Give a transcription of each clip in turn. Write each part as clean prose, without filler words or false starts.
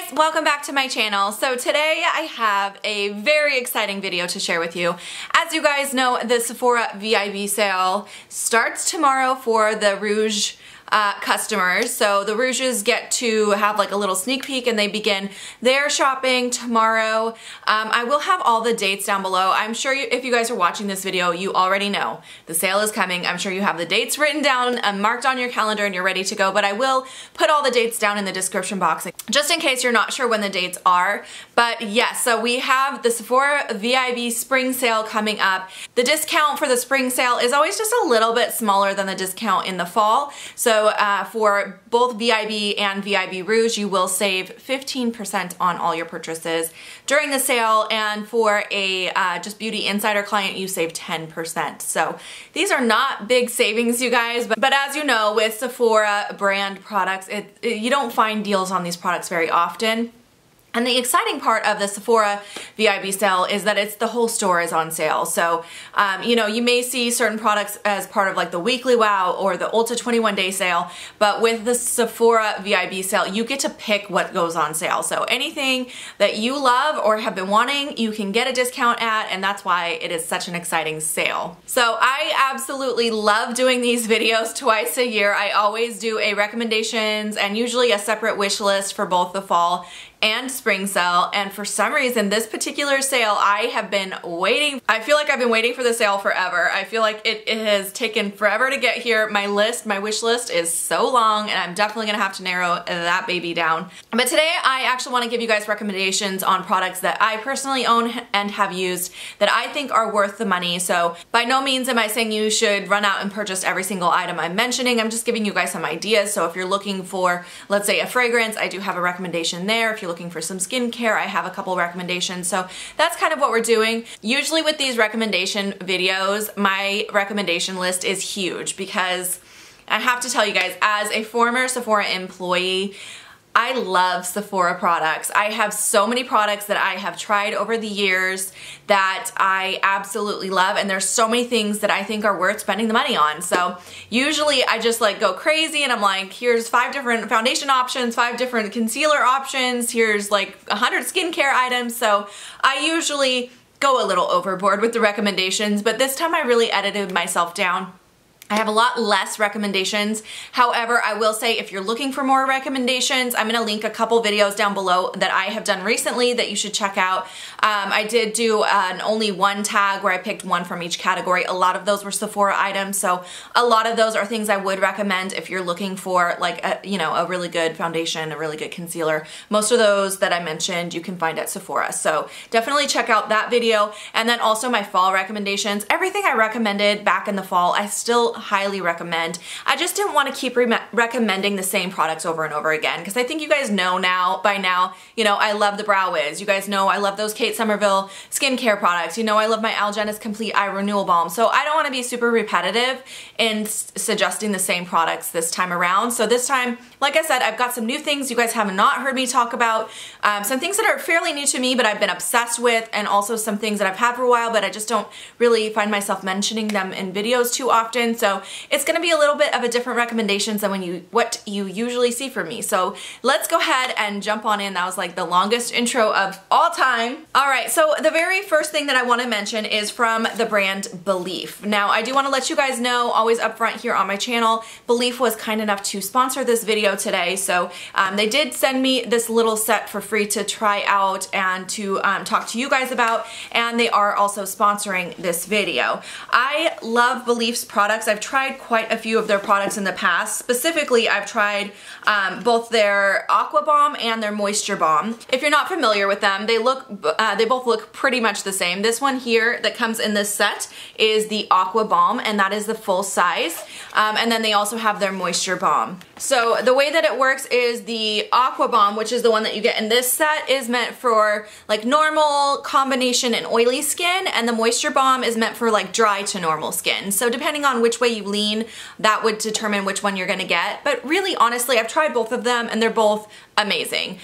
guys, welcome back to my channel. So today I have a very exciting video to share with you. As you guys know, the Sephora VIB sale starts tomorrow for the Rouge customers. So the Rouges get to have like a little sneak peek and they begin their shopping tomorrow. I will have all the dates down below. I'm sure if you guys are watching this video, you already know the sale is coming. I'm sure you have the dates written down, marked on your calendar, and you're ready to go, but I will put all the dates down in the description box just in case you're not sure when the dates are. But yes, so we have the Sephora VIB spring sale coming up. The discount for the spring sale is always just a little bit smaller than the discount in the fall. So for both VIB and VIB Rouge, you will save 15% on all your purchases during the sale, and for a just Beauty Insider client, you save 10%. So these are not big savings, you guys, but as you know, with Sephora brand products, you don't find deals on these products very often. And the exciting part of the Sephora VIB sale is that the whole store is on sale. So, you know, you may see certain products as part of like the weekly wow or the Ulta 21 day sale, but with the Sephora VIB sale, you get to pick what goes on sale. So anything that you love or have been wanting, you can get a discount at, and that's why it is such an exciting sale. So I absolutely love doing these videos twice a year. I always do a recommendations and usually a separate wish list for both the fall and spring sale, and for some reason this particular sale I have been waiting. I feel like I've been waiting for the sale forever. I feel like it has taken forever to get here. My wish list is so long, and I'm definitely gonna have to narrow that baby down. But today I actually want to give you guys recommendations on products that I personally own and have used that I think are worth the money. So by no means am I saying you should run out and purchase every single item I'm mentioning. I'm just giving you guys some ideas. So if you're looking for, let's say, a fragrance, I do have a recommendation there. If you're looking for some skincare, I have a couple recommendations. So that's kind of what we're doing. Usually with these recommendation videos, my recommendation list is huge because I have to tell you guys, as a former Sephora employee, I love Sephora products. I have so many products that I have tried over the years that I absolutely love, and there's so many things that I think are worth spending the money on. So usually I just like go crazy and I'm like, here's 5 different foundation options, 5 different concealer options, here's like 100 skincare items. So I usually go a little overboard with the recommendations, but this time I really edited myself down. I have a lot less recommendations. However, I will say if you're looking for more recommendations, I'm gonna link a couple videos down below that I have done recently that you should check out. I did do an only one tag where I picked one from each category. A lot of those were Sephora items, so a lot of those are things I would recommend if you're looking for like a really good foundation, a really good concealer. Most of those that I mentioned you can find at Sephora, so definitely check out that video. And then also my fall recommendations. Everything I recommended back in the fall, I still highly recommend. I just didn't want to keep recommending the same products over and over again because I think you guys know by now, you know, I love the Brow Wiz. You guys know I love those Kate Somerville skincare products. You know I love my Algenist Complete Eye Renewal Balm. So I don't want to be super repetitive in suggesting the same products this time around. So this time, like I said, I've got some new things you guys have not heard me talk about. Some things that are fairly new to me but I've been obsessed with, and also some things that I've had for a while but I just don't really find myself mentioning them in videos too often. So it's going to be a little bit of a different recommendations than what you usually see from me. So let's go ahead and jump on in. That was like the longest intro of all time. Alright, so the very first thing that I want to mention is from the brand Belief. Now I do want to let you guys know, always upfront here on my channel, Belief was kind enough to sponsor this video today. So they did send me this little set for free to try out and to talk to you guys about, and they are also sponsoring this video. I love Belief's products. I've tried quite a few of their products in the past. Specifically, I've tried both their Aqua Bomb and their Moisture Bomb. If you're not familiar with them, they both look pretty much the same. This one here that comes in this set is the Aqua Bomb, and that is the full size. And then they also have their Moisture Bomb. So the way that it works is the Aqua Bomb, which is the one that you get in this set, is meant for like normal, combination, and oily skin, and the Moisture Bomb is meant for like dry to normal skin. So depending on which way you lean, that would determine which one you're gonna get. But really, honestly, I've tried both of them and they're both amazing.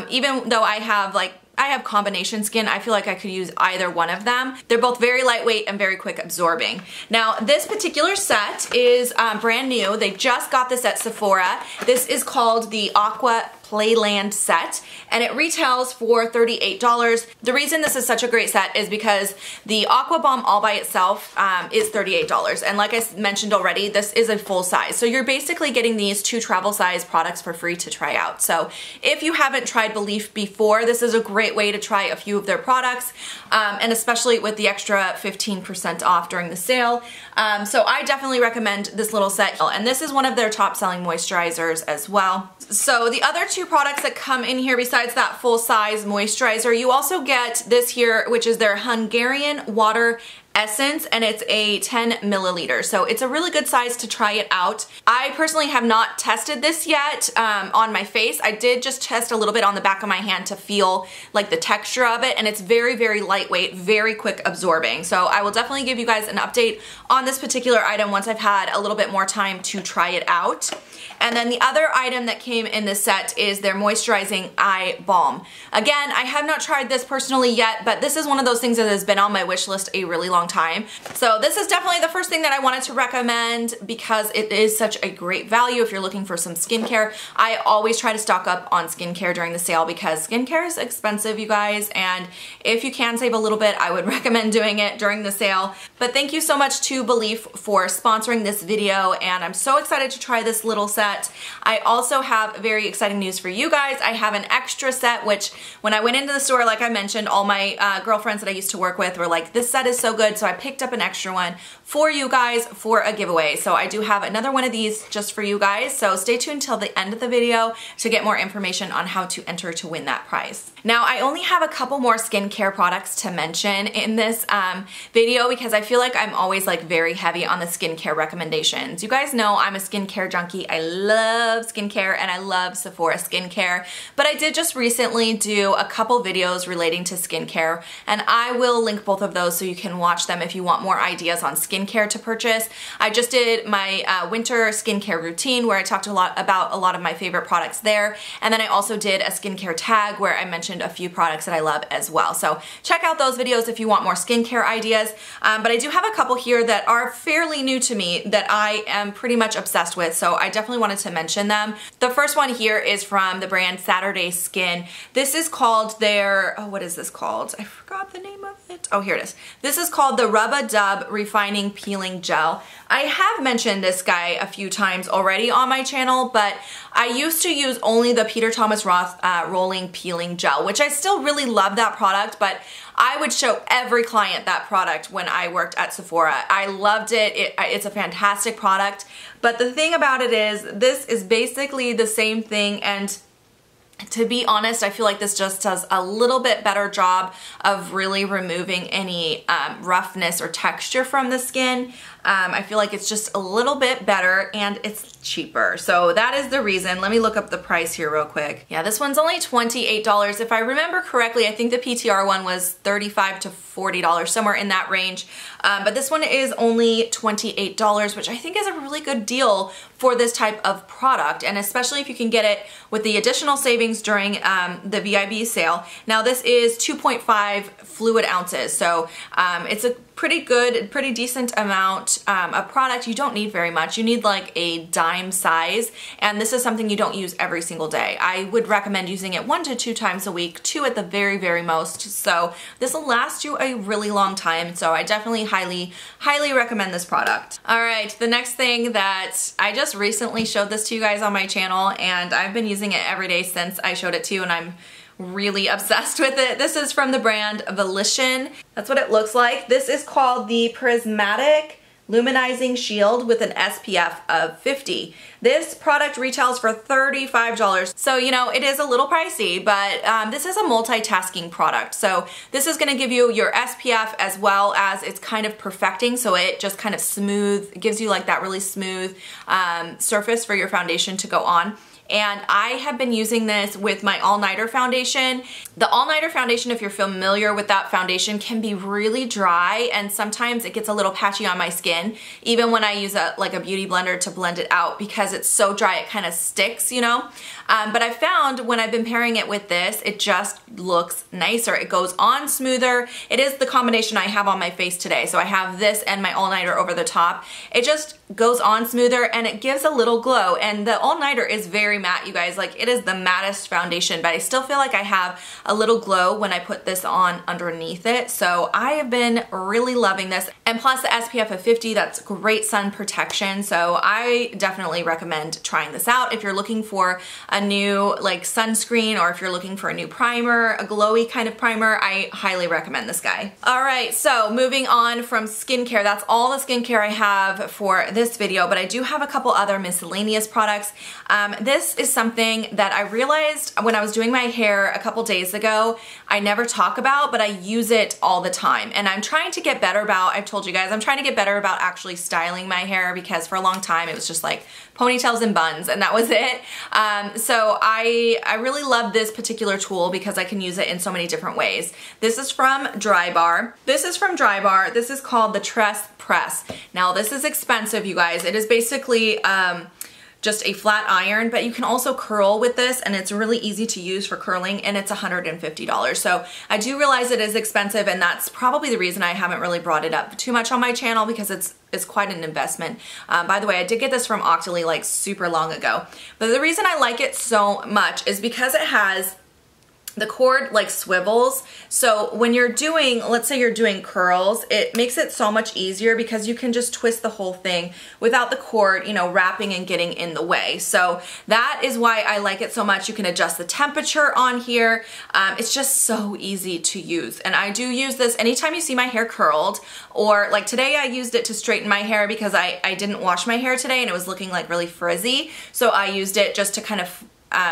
Even though I have combination skin, I feel like I could use either one of them. They're both very lightweight and very quick absorbing. Now, this particular set is brand new. They just got this at Sephora. This is called the Aqua Playland set, and it retails for $38. The reason this is such a great set is because the Aqua Bomb all by itself is $38, and like I mentioned already, this is a full size. So you're basically getting these 2 travel size products for free to try out. So if you haven't tried Belif before, this is a great way to try a few of their products, and especially with the extra 15% off during the sale. So I definitely recommend this little set, and this is one of their top selling moisturizers as well. So the other 2 products that come in here besides that full size moisturizer, you also get this here, which is their Hungarian Water Essence, and it's a 10 milliliter. So it's a really good size to try it out. I personally have not tested this yet on my face. I did just test a little bit on the back of my hand to feel like the texture of it, and it's very, very lightweight, very quick absorbing. So I will definitely give you guys an update on this particular item once I've had a little bit more time to try it out. And then the other item that came in this set is their moisturizing eye balm. Again, I have not tried this personally yet, but this is one of those things that has been on my wish list a really long time. So this is definitely the first thing that I wanted to recommend because it is such a great value if you're looking for some skincare. I always try to stock up on skincare during the sale because skincare is expensive, you guys, and if you can save a little bit, I would recommend doing it during the sale. But thank you so much to Belif for sponsoring this video, and I'm so excited to try this little set. I also have very exciting news for you guys. I have an extra set, which when I went into the store, like I mentioned, all my girlfriends that I used to work with were like, this set is so good, so I picked up an extra one for you guys for a giveaway. So I do have another one of these just for you guys, so stay tuned till the end of the video to get more information on how to enter to win that prize. Now, I only have a couple more skincare products to mention in this video because I feel like I'm always like very heavy on the skincare recommendations. You guys know I'm a skincare junkie. I love skincare and I love Sephora skincare, but I did just recently do a couple videos relating to skincare, and I will link both of those so you can watch them if you want more ideas on skincare to purchase. I just did my winter skincare routine where I talked about a lot of my favorite products there, and then I also did a skincare tag where I mentioned a few products that I love as well. So check out those videos if you want more skincare ideas, but I do have a couple here that are fairly new to me that I am pretty much obsessed with, so I definitely wanted to mention them. The first one here is from the brand Saturday Skin. This is called their, oh, what is this called? I forgot the name of it. Oh, here it is. This is called the Rub-a-Dub Refining Peeling Gel. I have mentioned this guy a few times already on my channel, but I used to use only the Peter Thomas Roth Rolling Peeling Gel, which I still really love that product, but I would show every client that product when I worked at Sephora. I loved it. It's a fantastic product, but the thing about it is this is basically the same thing, and to be honest, I feel like this just does a little bit better job of really removing any roughness or texture from the skin. I feel like it's just a little bit better and it's cheaper. So that is the reason. Let me look up the price here real quick. Yeah, this one's only $28. If I remember correctly, I think the PTR one was $35 to $40, somewhere in that range. But this one is only $28, which I think is a really good deal for this type of product, and especially if you can get it with the additional savings during the VIB sale. Now this is 2.5 fluid ounces, so it's a pretty decent amount of product. You don't need very much. You need like a dime size, and this is something you don't use every single day. I would recommend using it 1 to 2 times a week, 2 at the very, very most. So this will last you a really long time, so I definitely highly recommend this product. All right, the next thing that I just recently showed this to you guys on my channel, and I've been using it every day since I showed it to you, and I'm really obsessed with it. This is from the brand Volition. That's what it looks like. This is called the Prismatic Luminizing Shield with an SPF of 50. This product retails for $35. So, you know, it is a little pricey, but this is a multitasking product. So this is gonna give you your SPF as well as it's kind of perfecting, so it just kind of gives you like that really smooth surface for your foundation to go on. And I have been using this with my all-nighter foundation. The all-nighter foundation, if you're familiar with that foundation, can be really dry, and sometimes it gets a little patchy on my skin, even when I use like a beauty blender to blend it out, because it's so dry it kind of sticks, you know? But I found when I've been pairing it with this, it just looks nicer. It goes on smoother. It is the combination I have on my face today. So I have this and my all-nighter over the top. It just goes on smoother and it gives a little glow. And the All Nighter is very matte, you guys. Like, it is the mattest foundation, but I still feel like I have a little glow when I put this on underneath it. So I have been really loving this. And plus the SPF of 50, that's great sun protection. So I definitely recommend trying this out if you're looking for a new like sunscreen, or if you're looking for a new primer, a glowy kind of primer. I highly recommend this guy. All right, so moving on from skincare, that's all the skincare I have for this video, but I do have a couple other miscellaneous products. This is something that I realized when I was doing my hair a couple days ago, I never talk about, but I use it all the time. And I'm trying to get better about, I've told you guys, I'm trying to get better about actually styling my hair, because for a long time it was just like ponytails and buns and that was it. So I really love this particular tool because I can use it in so many different ways. This is from Drybar. This is called the Tress Press. Now this is expensive, you guys. It is basically just a flat iron, but you can also curl with this, and it's really easy to use for curling, and it's $150. So I do realize it is expensive, and that's probably the reason I haven't really brought it up too much on my channel, because it's quite an investment. By the way, I did get this from Octoly like super long ago, but the reason I like it so much is because it has the cord like swivels. So when you're doing, let's say you're doing curls, it makes it so much easier because you can just twist the whole thing without the cord, you know, wrapping and getting in the way. So that is why I like it so much. You can adjust the temperature on here. It's just so easy to use. And I do use this anytime you see my hair curled, or like today I used it to straighten my hair because I didn't wash my hair today and it was looking like really frizzy. So I used it just to kind of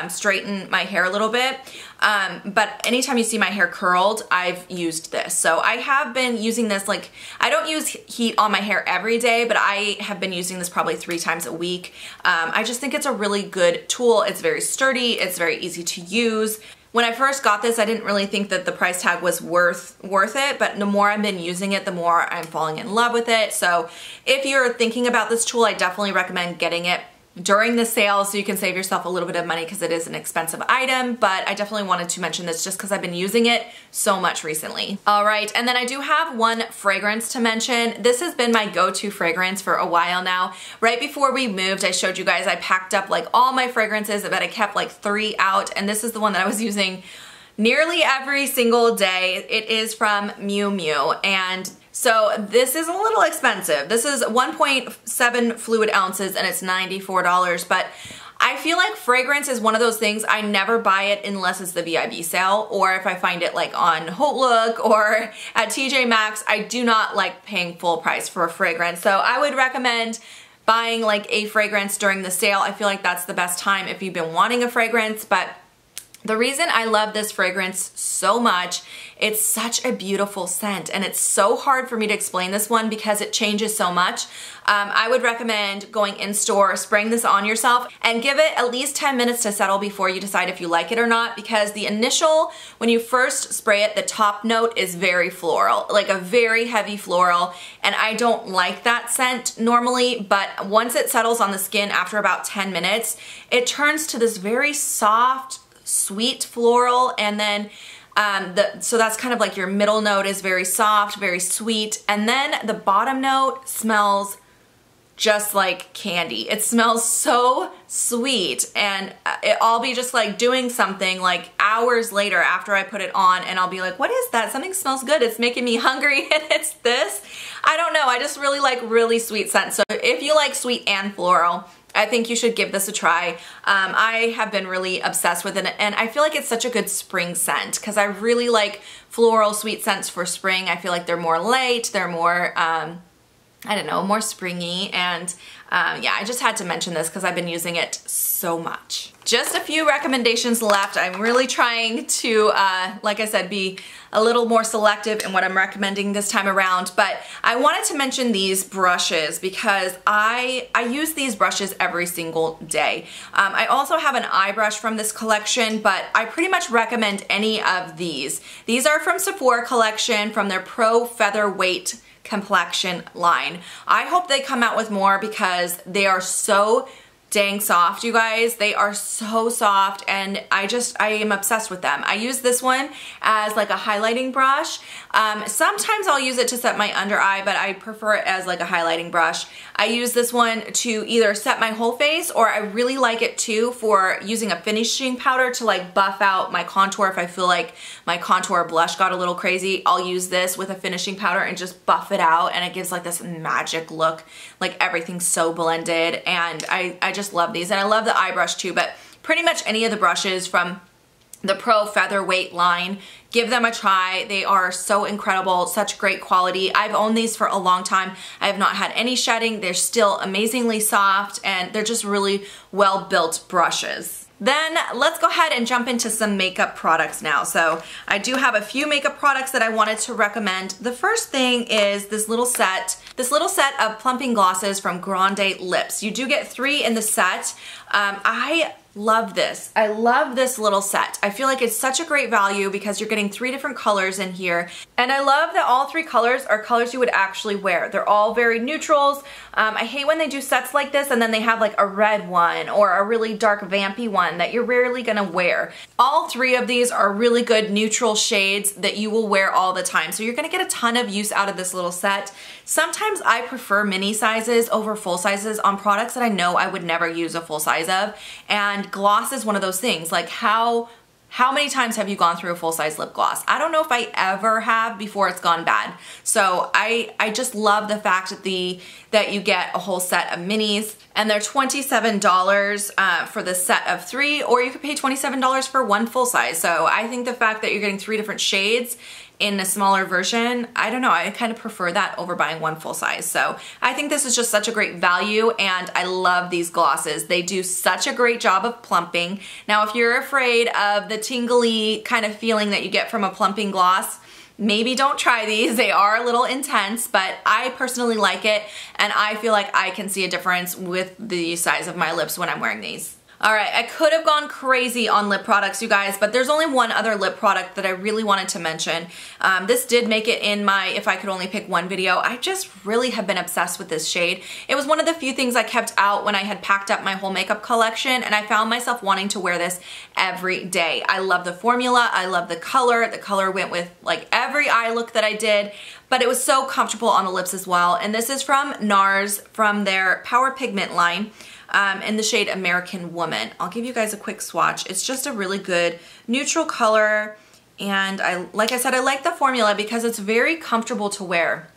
straighten my hair a little bit. But anytime you see my hair curled, I've used this. So I have been using this, like, I don't use heat on my hair every day, but I have been using this probably 3 times a week. I just think it's a really good tool. It's very sturdy. It's very easy to use. When I first got this, I didn't really think that the price tag was worth it, but the more I've been using it, the more I'm falling in love with it. So if you're thinking about this tool, I definitely recommend getting it during the sale so you can save yourself a little bit of money, because it is an expensive item. But I definitely wanted to mention this just because I've been using it so much recently. All right, and then I do have one fragrance to mention. This has been my go-to fragrance for a while now. Right before we moved, I showed you guys I packed up like all my fragrances, but I kept like 3 out, and this is the one that I was using nearly every single day. It is from Miu Miu, and so this is a little expensive. This is 1.7 fluid ounces and it's $94, but I feel like fragrance is one of those things, I never buy it unless it's the VIB sale, or if I find it like on hautelook or at TJ Maxx. I do not like paying full price for a fragrance. So I would recommend buying like a fragrance during the sale. I feel like that's the best time if you've been wanting a fragrance. But the reason I love this fragrance so much, it's such a beautiful scent, and it's so hard for me to explain this one because it changes so much. I would recommend going in store, spraying this on yourself, and give it at least 10 minutes to settle before you decide if you like it or not, because the initial, when you first spray it, the top note is very floral, like a very heavy floral, and I don't like that scent normally, but once it settles on the skin after about 10 minutes, it turns to this very soft, sweet floral, and then so that's kind of like your middle note is very soft, very sweet, and then the bottom note smells just like candy. It smells so sweet, and I'll be just like doing something like hours later after I put it on, and I'll be like, what is that? Something smells good. It's making me hungry, and it's this. I don't know. I just really like really sweet scents. So if you like sweet and floral, I think you should give this a try. I have been really obsessed with it, and I feel like it's such a good spring scent because I really like floral sweet scents for spring. I feel like they're more light, they're more, I don't know, more springy, and yeah, I just had to mention this because I've been using it so much. Just a few recommendations left. I'm really trying to, like I said, be a little more selective in what I'm recommending this time around, but I wanted to mention these brushes because I use these brushes every single day. I also have an eye brush from this collection, but I pretty much recommend any of these. These are from Sephora collection, from their Pro Featherweight complexion line. I hope they come out with more because they are so dang soft, you guys. They are so soft, and I am obsessed with them. I use this one as like a highlighting brush. Sometimes I'll use it to set my under eye, but I prefer it as like a highlighting brush. I use this one to either set my whole face, or I really like it too for using a finishing powder to like buff out my contour. If I feel like my contour blush got a little crazy, I'll use this with a finishing powder and just buff it out, and it gives like this magic look. Like everything's so blended, and I just love these. And I love the eye brush too, but pretty much any of the brushes from the Pro Featherweight line, give them a try. They are so incredible, such great quality. I've owned these for a long time. I have not had any shedding. They're still amazingly soft, and they're just really well built brushes. Then let's go ahead and jump into some makeup products now. So I do have a few makeup products that I wanted to recommend. The first thing is this little set of plumping glosses from Grande Lips. You do get 3 in the set. I love this. I love this little set. I feel like it's such a great value because you're getting 3 different colors in here. And I love that all 3 colors are colors you would actually wear. They're all very neutrals. I hate when they do sets like this and then they have like a red one or a really dark vampy one that you're rarely gonna wear. All 3 of these are really good neutral shades that you will wear all the time. So you're gonna get a ton of use out of this little set. Sometimes I prefer mini sizes over full sizes on products that I know I would never use a full size of. And gloss is one of those things. Like how many times have you gone through a full-size lip gloss? I don't know if I ever have before it's gone bad. So I just love the fact that you get a whole set of minis, and they're $27 for the set of 3, or you could pay $27 for 1 full size. So I think the fact that you're getting 3 different shades in a smaller version, I don't know, I kind of prefer that over buying 1 full size. So I think this is just such a great value, and I love these glosses. They do such a great job of plumping. Now, if you're afraid of the tingly kind of feeling that you get from a plumping gloss, maybe don't try these. They are a little intense, but I personally like it, and I feel like I can see a difference with the size of my lips when I'm wearing these. Alright, I could have gone crazy on lip products, you guys, but there's only one other lip product that I really wanted to mention. This did make it in my if I could only pick one video. I just really have been obsessed with this shade. It was one of the few things I kept out when I had packed up my whole makeup collection, and I found myself wanting to wear this every day. I love the formula, I love the color. The color went with like every eye look that I did, but it was so comfortable on the lips as well. And this is from NARS, from their Power Pigment line. In the shade American Woman. I'll give you guys a quick swatch. It's just a really good neutral color, and like I said, I like the formula because it's very comfortable to wear.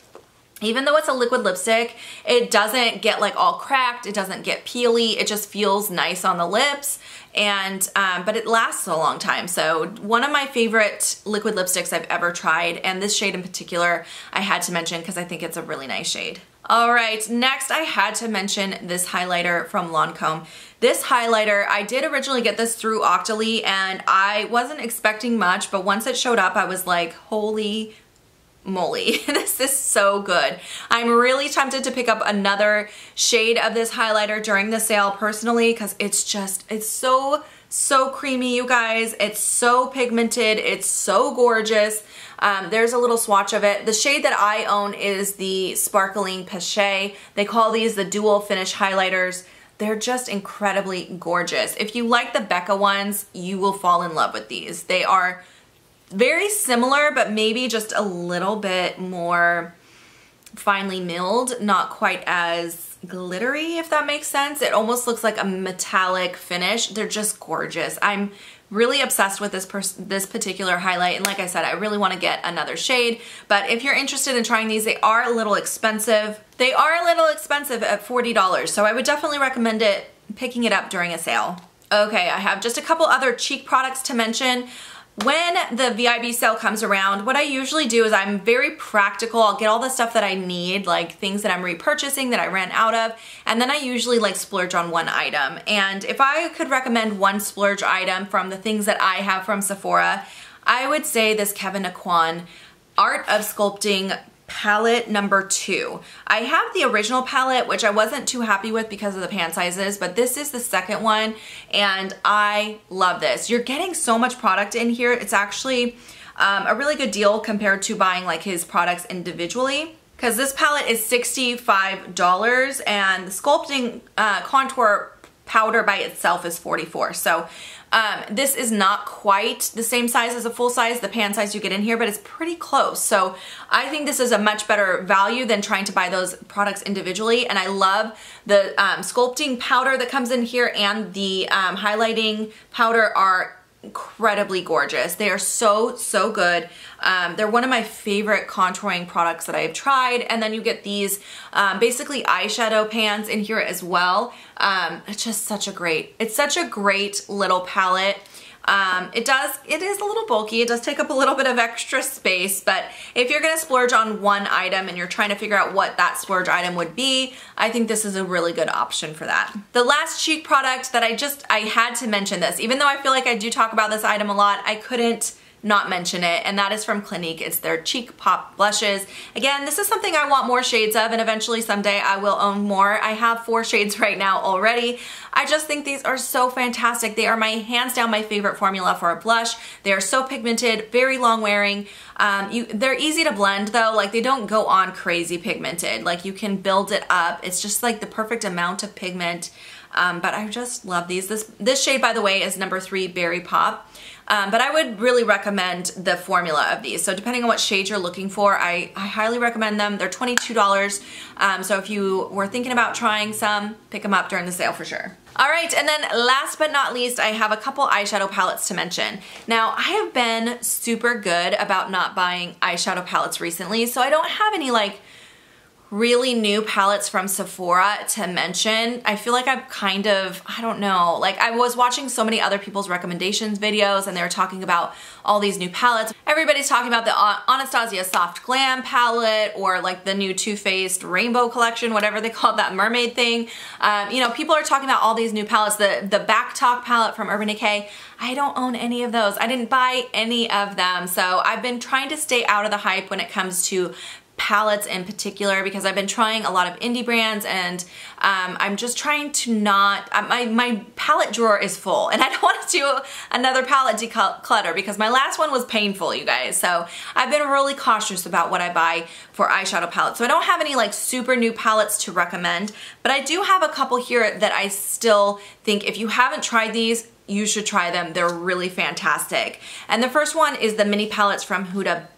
Even though it's a liquid lipstick, it doesn't get like all cracked, it doesn't get peely, it just feels nice on the lips, and but it lasts a long time. So one of my favorite liquid lipsticks I've ever tried, and this shade in particular I had to mention because I think it's a really nice shade. Alright, next I had to mention this highlighter from Lancome. This highlighter, I did originally get this through Octoly, and I wasn't expecting much, but once it showed up I was like, holy moly, this is so good. I'm really tempted to pick up another shade of this highlighter during the sale personally, because it's so creamy, you guys. It's so pigmented, it's so gorgeous. There's a little swatch of it. The shade that I own is the Sparkling Pechet. They call these the dual finish highlighters. They're just incredibly gorgeous. If you like the Becca ones, you will fall in love with these. They are very similar, but maybe just a little bit more finely milled, not quite as glittery, if that makes sense. It almost looks like a metallic finish. They're just gorgeous. I'm really obsessed with this particular highlight, and like I said, I really want to get another shade, but if you're interested in trying these, they are a little expensive. They are a little expensive at $40, so I would definitely recommend picking it up during a sale. Okay, I have just a couple other cheek products to mention. When the VIB sale comes around, what I usually do is I'm very practical. I'll get all the stuff that I need, like things that I'm repurchasing that I ran out of, and then I usually like splurge on one item. And if I could recommend one splurge item from the things that I have from Sephora, I would say this Kevyn Aucoin Art of Sculpting palette number 2. I have the original palette, which I wasn't too happy with because of the pan sizes, but this is the second one, and I love this. You're getting so much product in here. It's actually a really good deal compared to buying like his products individually, because this palette is $65, and the sculpting contour powder by itself is $44. So this is not quite the same size as a full size, the pan size you get in here, but it's pretty close. So I think this is a much better value than trying to buy those products individually. And I love the sculpting powder that comes in here, and the highlighting powder are incredibly gorgeous. They are so good. They're one of my favorite contouring products that I've tried. And then you get these basically eyeshadow pans in here as well. It's just such a great little palette. It is a little bulky. It does take up a little bit of extra space, but if you're gonna splurge on one item and you're trying to figure out what that splurge item would be, I think this is a really good option for that. The last cheek product that I had to mention this, even though I feel like I do talk about this item a lot, I couldn't not mention it, and that is from Clinique. It's their Cheek Pop blushes. Again, this is something I want more shades of, and eventually someday I will own more. I have 4 shades right now already. I just think these are so fantastic. They are hands down my favorite formula for a blush. They are so pigmented, very long wearing. They're easy to blend though, like they don't go on crazy pigmented. Like you can build it up. It's just like the perfect amount of pigment. But I just love these. This shade, by the way, is number 3 Berry Pop. But I would really recommend the formula of these. So depending on what shade you're looking for, I highly recommend them. They're $22. So if you were thinking about trying some, pick them up during the sale for sure. All right, and then last but not least, I have a couple eyeshadow palettes to mention. Now, I have been super good about not buying eyeshadow palettes recently, so I don't have any like really new palettes from Sephora to mention. I feel like I'm kind of, I don't know, like I was watching so many other people's recommendations videos and they were talking about all these new palettes. Everybody's talking about the Anastasia Soft Glam palette, or like the new Too Faced Rainbow collection, whatever they call that mermaid thing. You know, people are talking about all these new palettes. The Back Talk palette from Urban Decay, I don't own any of those. I didn't buy any of them. So I've been trying to stay out of the hype when it comes to palettes in particular, because I've been trying a lot of indie brands, and I'm just trying to not, my palette drawer is full and I don't want to do another palette declutter because my last one was painful, you guys. So I've been really cautious about what I buy for eyeshadow palettes. So I don't have any like super new palettes to recommend, but I do have a couple here that I still think if you haven't tried these, you should try them. They're really fantastic. And the first one is the mini palettes from Huda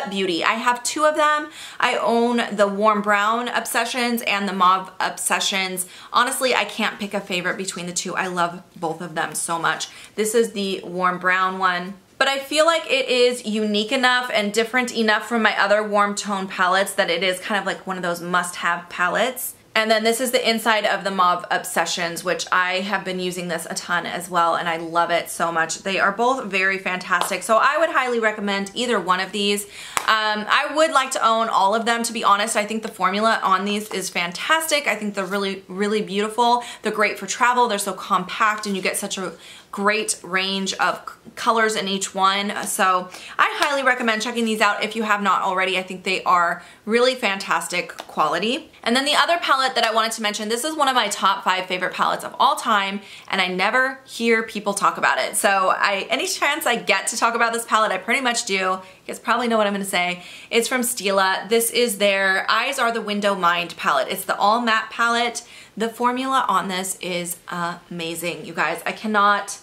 Beauty. I have 2 of them. I own the Warm Brown Obsessions and the Mauve Obsessions. Honestly, I can't pick a favorite between the 2. I love both of them so much. This is the Warm Brown one, but I feel like it is unique enough and different enough from my other warm tone palettes that it is kind of like one of those must-have palettes. And then this is the inside of the Mauve Obsessions, which I have been using this a ton as well, and I love it so much. They are both very fantastic, so I would highly recommend either one of these. I would like to own all of them, to be honest. I think the formula on these is fantastic. I think they're really beautiful. They're great for travel. They're so compact, and you get such a great range of colors in each one. So I highly recommend checking these out if you have not already. I think they are really fantastic quality. And then the other palette that I wanted to mention, this is one of my top 5 favorite palettes of all time, and I never hear people talk about it. So any chance I get to talk about this palette, I pretty much do. You guys probably know what I'm gonna say. It's from Stila. This is their Eyes Are the Window Mind palette. It's the all matte palette. The formula on this is amazing, you guys. I cannot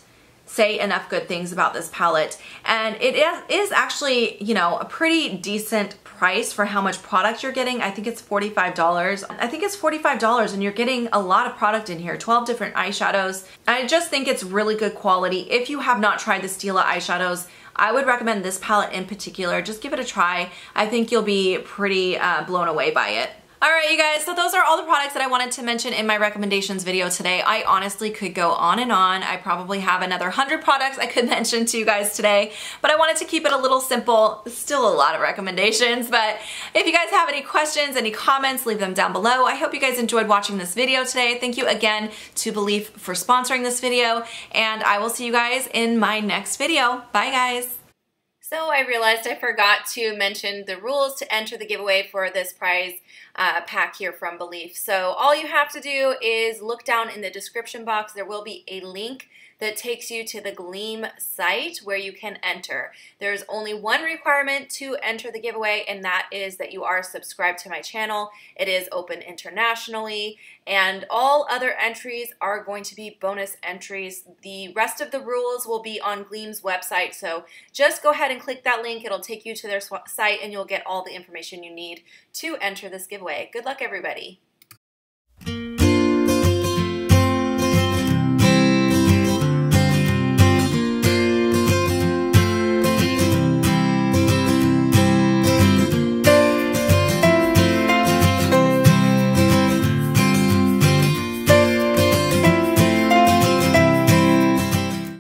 say enough good things about this palette, and it is actually, you know, a pretty decent price for how much product you're getting. I think it's $45. I think it's $45 and you're getting a lot of product in here, 12 different eyeshadows. I just think it's really good quality. If you have not tried the Stila eyeshadows, I would recommend this palette in particular. Just give it a try. I think you'll be pretty blown away by it. Alright you guys, so those are all the products that I wanted to mention in my recommendations video today. I honestly could go on and on. I probably have another 100 products I could mention to you guys today, but I wanted to keep it a little simple. Still a lot of recommendations, but if you guys have any questions, any comments, leave them down below. I hope you guys enjoyed watching this video today. Thank you again to Belief for sponsoring this video, and I will see you guys in my next video. Bye guys! So I realized I forgot to mention the rules to enter the giveaway for this prize pack here from Belief. So all you have to do is look down in the description box. There will be a link that takes you to the Gleam site where you can enter. There's only one requirement to enter the giveaway, and that is that you are subscribed to my channel. It is open internationally, and all other entries are going to be bonus entries. The rest of the rules will be on Gleam's website, so just go ahead and click that link. It'll take you to their site, and you'll get all the information you need to enter this giveaway. Good luck, everybody.